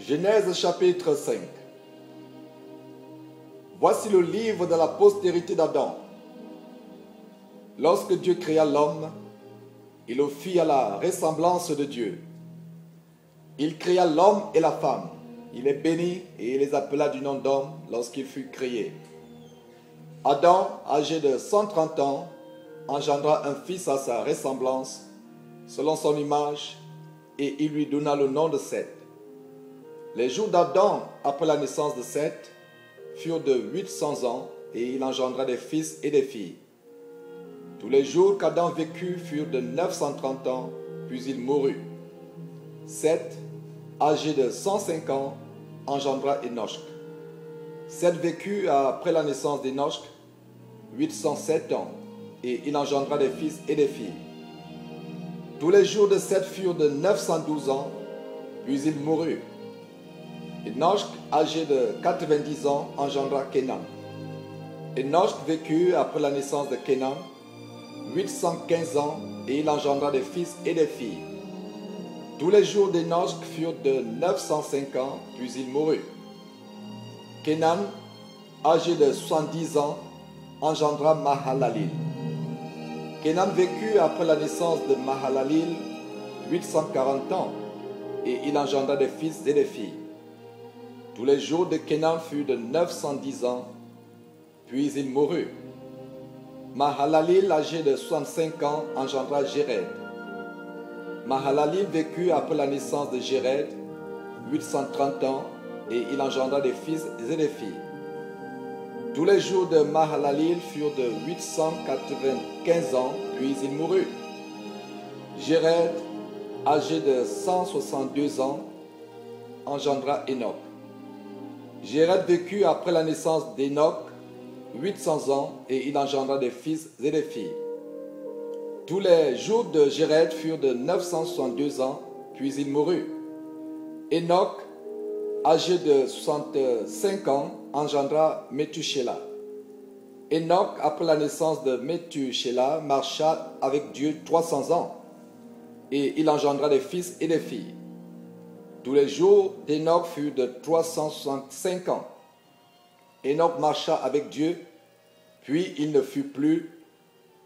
Genèse chapitre 5. Voici le livre de la postérité d'Adam. Lorsque Dieu créa l'homme, il le fit à la ressemblance de Dieu. Il créa l'homme et la femme. Il les bénit et il les appela du nom d'homme lorsqu'il fut créé. Adam, âgé de 130 ans, engendra un fils à sa ressemblance, selon son image, et il lui donna le nom de Seth. Les jours d'Adam, après la naissance de Seth, furent de 800 ans, et il engendra des fils et des filles. Tous les jours qu'Adam vécut furent de 930 ans, puis il mourut. Seth, âgé de 105 ans, engendra Enoch. Seth vécut après la naissance d'Enoch 807 ans, et il engendra des fils et des filles. Tous les jours de Seth furent de 912 ans, puis il mourut. Enoch, âgé de 90 ans, engendra Kenan. Enoch vécut après la naissance de Kenan 815 ans, et il engendra des fils et des filles. Tous les jours d'Enoch furent de 905 ans, puis il mourut. Kenan, âgé de 70 ans, engendra Mahalalil. Kenan vécut après la naissance de Mahalalil 840 ans, et il engendra des fils et des filles. Tous les jours de Kenan furent de 910 ans, puis il mourut. Mahalalil, âgé de 65 ans, engendra Jéred. Mahalalil vécut après la naissance de Jéred 830 ans, et il engendra des fils et des filles. Tous les jours de Mahalalil furent de 895 ans, puis il mourut. Jéred, âgé de 162 ans, engendra Enoch. Jéred vécut après la naissance d'Enoch 800 ans, et il engendra des fils et des filles. Tous les jours de Jéred furent de 962 ans, puis il mourut. Enoch, âgé de 65 ans, engendra Methushélah. Enoch, après la naissance de Methushélah, marcha avec Dieu 300 ans, et il engendra des fils et des filles. Tous les jours d'Enoch furent de 365 ans. Enoch marcha avec Dieu, puis il ne fut plus,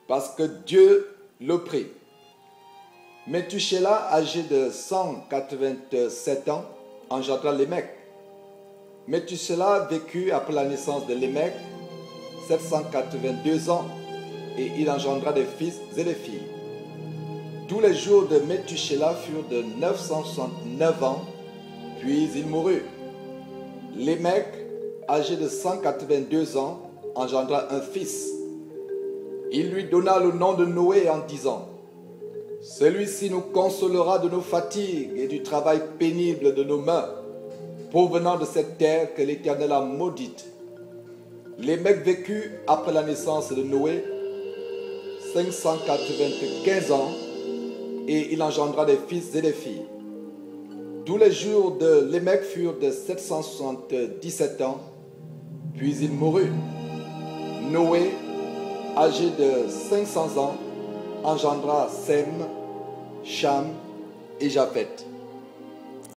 parce que Dieu le prit. Methushélah, âgé de 187 ans, engendra Lémec. Methushélah vécut après la naissance de Lémec 782 ans, et il engendra des fils et des filles. Tous les jours de Methushélah furent de 969 ans, puis il mourut. Lémec, âgé de 182 ans, engendra un fils. Il lui donna le nom de Noé en disant: celui-ci nous consolera de nos fatigues et du travail pénible de nos mains, provenant de cette terre que l'Éternel a maudite. Lémec vécut après la naissance de Noé 595 ans, et il engendra des fils et des filles. Tous les jours de Lémec furent de 777 ans, puis il mourut. Noé, âgé de 500 ans, engendra Sem, Cham et Japheth.